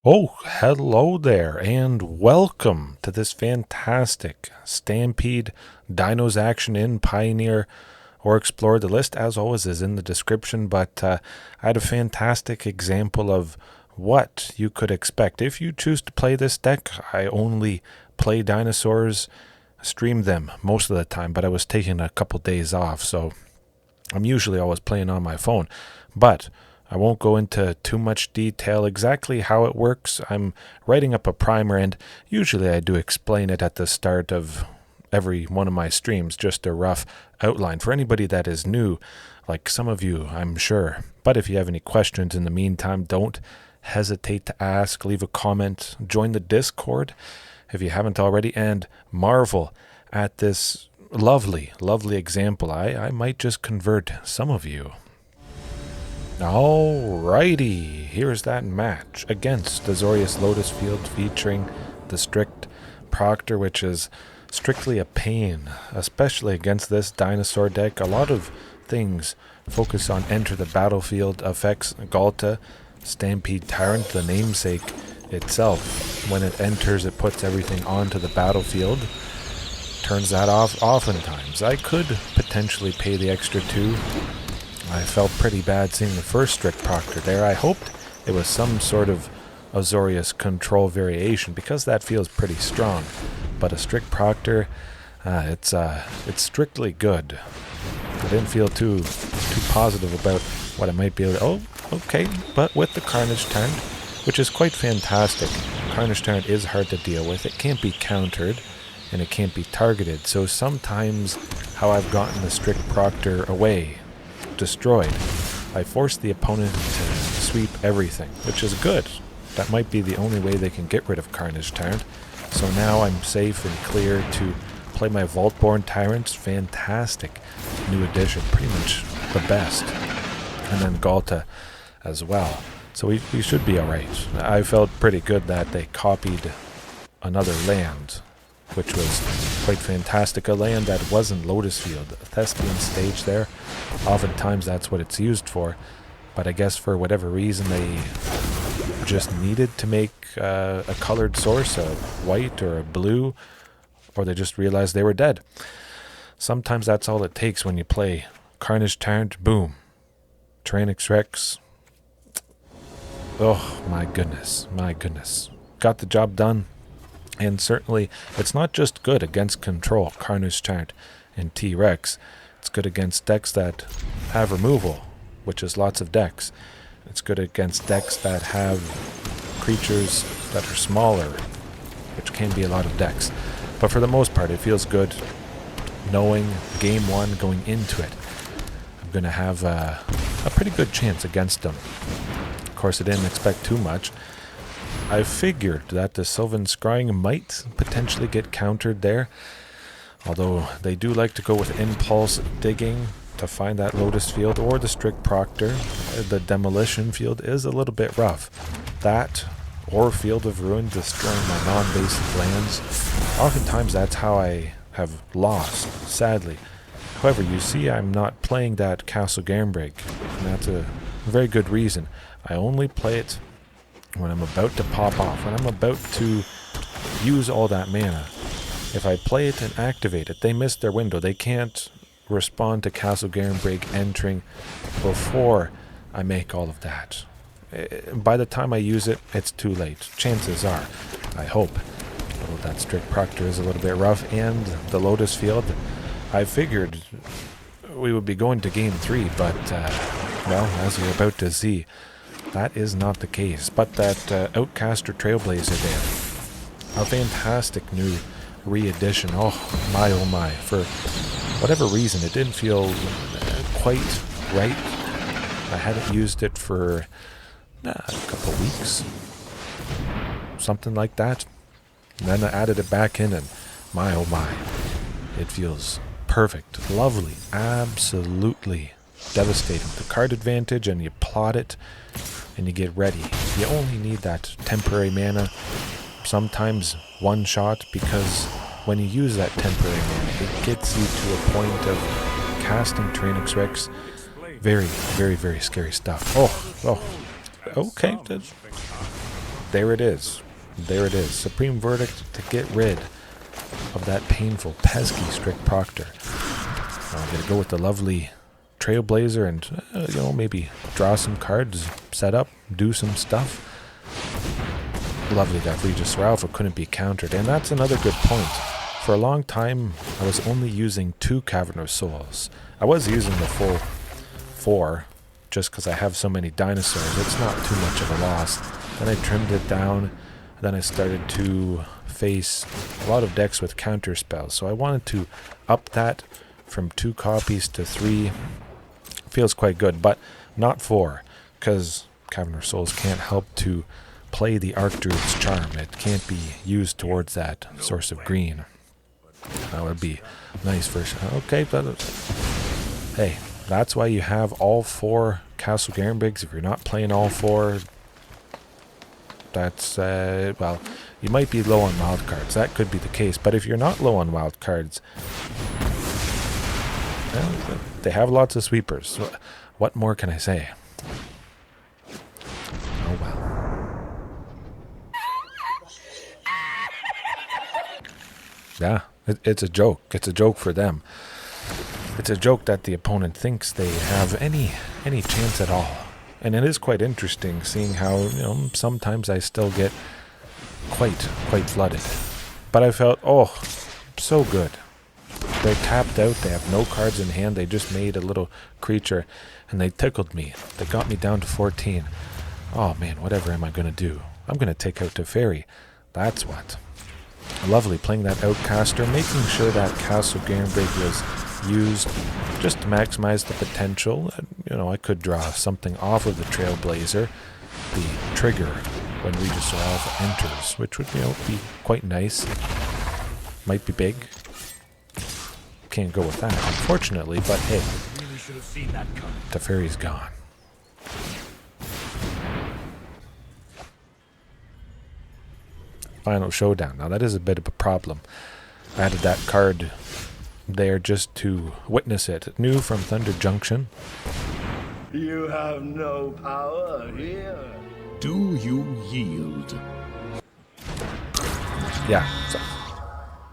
Oh, hello there, and welcome to this fantastic Stampede Dinos action in Pioneer or Explore. The list, as always, is in the description, but I had a fantastic example of what you could expect. If you choose to play this deck, I only play Dinosaurs, stream them most of the time, but I was taking a couple days off, so I'm usually always playing on my phone. But I won't go into too much detail exactly how it works. I'm writing up a primer, and usually I do explain it at the start of every one of my streams, just a rough outline for anybody that is new, like some of you, I'm sure. But if you have any questions in the meantime, don't hesitate to ask, leave a comment, join the Discord if you haven't already, and marvel at this lovely, lovely example. I might just convert some of you. Alrighty, here's that match against Azorius Lotus Field featuring the Strict Proctor, which is strictly a pain, especially against this dinosaur deck. A lot of things focus on enter the battlefield effects. Ghalta, Stampede Tyrant, the namesake itself, when it enters it puts everything onto the battlefield. Turns that off oftentimes. I could potentially pay the extra 2. I felt pretty bad seeing the first Strict Proctor there. I hoped it was some sort of Azorius control variation because that feels pretty strong. But a Strict Proctor, it's strictly good. I didn't feel too positive about what I might be able to... Oh, okay, but with the Carnage Tyrant, which is quite fantastic. Carnage Tyrant is hard to deal with. It can't be countered, and it can't be targeted. So sometimes how I've gotten the Strict Proctor away, destroyed, I force the opponent to sweep everything, which is good. That might be the only way they can get rid of Carnage Tyrant. So now I'm safe and clear to play my Vaultborn Tyrants. Fantastic new addition, pretty much the best. And then Ghalta as well. So we should be alright. I felt pretty good that they copied another land, which was quite fantastic. A land that wasn't Lotus Field, a Thespian stage there. Oftentimes that's what it's used for, but I guess for whatever reason they just needed to make a colored source, a white or a blue, or they just realized they were dead. Sometimes that's all it takes when you play Carnage Tyrant, boom. Tyrranax Rex. Oh my goodness, my goodness. Got the job done. And certainly, it's not just good against control, Carnage Tyrant and T-Rex. It's good against decks that have removal, which is lots of decks. It's good against decks that have creatures that are smaller, which can be a lot of decks. But for the most part, it feels good knowing game one going into it. I'm going to have a pretty good chance against them. Of course, I didn't expect too much. I figured that the Sylvan Scrying might potentially get countered there, although they do like to go with impulse digging to find that Lotus Field or the Strict Proctor. The Demolition Field is a little bit rough. That or Field of Ruin destroying my non-basic lands. Oftentimes that's how I have lost, sadly. However, you see I'm not playing that Castle Garenbrig, and that's a very good reason. I only play it when I'm about to pop off, when I'm about to use all that mana. If I play it and activate it, they miss their window. They can't respond to Castle Garenbrig entering before I make all of that. By the time I use it, it's too late. Chances are, I hope. Although that Strict Proctor is a little bit rough, and the Lotus Field, I figured we would be going to game 3, but, well, as you're about to see, that is not the case. But that Outcaster Trailblazer there, a fantastic new re-edition. Oh my. For whatever reason, it didn't feel quite right. I hadn't used it for a couple weeks, something like that. And then I added it back in, and my oh my, it feels perfect, lovely, absolutely devastating. The card advantage, and you plot it, and you get ready. You only need that temporary mana, sometimes one shot, because when you use that temporary mana, it gets you to a point of casting Tyrranax Rex. Very, very, very scary stuff. Oh, okay. there it is. There it is. Supreme Verdict to get rid of that painful, pesky Strict Proctor. I'm going to go with the lovely Trailblazer and, maybe draw some cards, set up, do some stuff. Lovely that Regisaur Alpha couldn't be countered. And that's another good point. For a long time, I was only using 2 Cavern of Souls. I was using the full 4, just because I have so many dinosaurs. It's not too much of a loss. Then I trimmed it down. Then I started to face a lot of decks with counter spells. So I wanted to up that from 2 copies to 3. Feels quite good, but not 4, because Cavern of Souls can't help to play the Archdruid's charm. It can't be used towards that source of green. That would be nice for... Okay, but... Hey, that's why you have all 4 Castle Garenbrigs. If you're not playing all 4... That's, well, you might be low on wild cards. That could be the case. But if you're not low on wild cards, well, they have lots of sweepers. What more can I say? Oh, well. Yeah, it's a joke. It's a joke for them. It's a joke that the opponent thinks they have any chance at all. And it is quite interesting seeing how, sometimes I still get quite flooded. But I felt, oh, so good. They're tapped out, they have no cards in hand, they just made a little creature, and they tickled me. They got me down to 14. Oh man, whatever am I going to do? I'm going to take out Teferi. That's what. Lovely, playing that Outcaster, making sure that Castle Garenbrig was used just to maximize the potential. I could draw something off of the Trailblazer, the trigger when Regisaur Alpha enters, which would be quite nice. Might be big. Can't go with that, unfortunately, but hey, Teferi's gone. Final showdown. Now that is a bit of a problem. I added that card there just to witness it. New from Thunder Junction. You have no power here. Do you yield? Yeah, so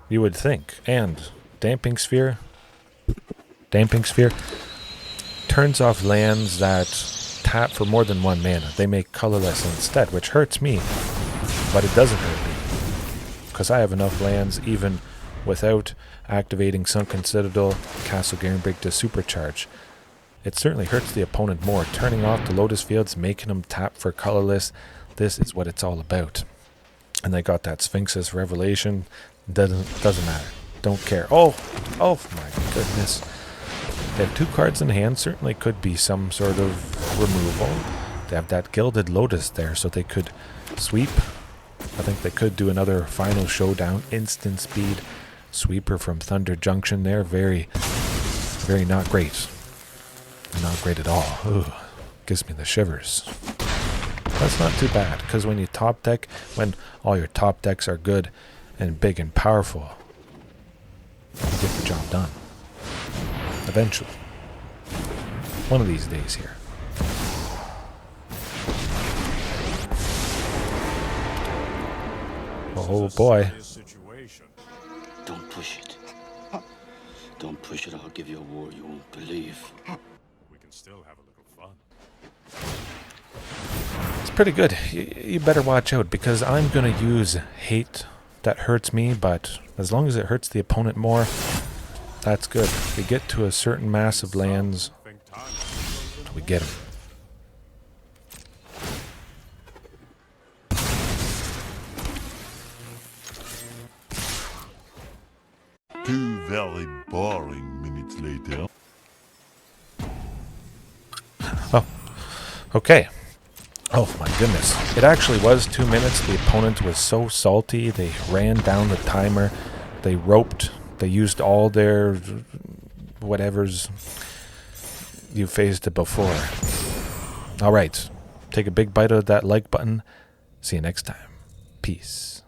you would think. And Damping Sphere turns off lands that tap for more than 1 mana. They make colorless instead, which hurts me, but it doesn't hurt me, because I have enough lands even without activating Sunken Citadel, Castle Garenbrig to supercharge. It certainly hurts the opponent more. Turning off the Lotus Fields, making them tap for colorless, this is what it's all about. And they got that Sphinx's Revelation. Doesn't matter. Don't care. Oh my goodness. They have 2 cards in hand. Certainly could be some sort of removal. They have that Gilded Lotus there, so they could sweep. I think they could do another final showdown. Instant speed sweeper from Thunder Junction there. Very, very not great. Not great at all. Ooh, gives me the shivers. That's not too bad, because when you top deck, when all your top decks are good and big and powerful, you get the job done. Eventually. One of these days here. Oh boy. Don't push it. Don't push it, I'll give you a war you won't believe. We can still have a little fun. It's pretty good. You better watch out, because I'm going to use hate that hurts me, but as long as it hurts the opponent more, that's good. We get to a certain mass of lands, we get them. Two very boring minutes later. Oh, okay. Oh my goodness. It actually was 2 minutes. The opponent was so salty. They ran down the timer. They roped. They used all their whatevers. You phased it before. Alright. Take a big bite of that like button. See you next time. Peace.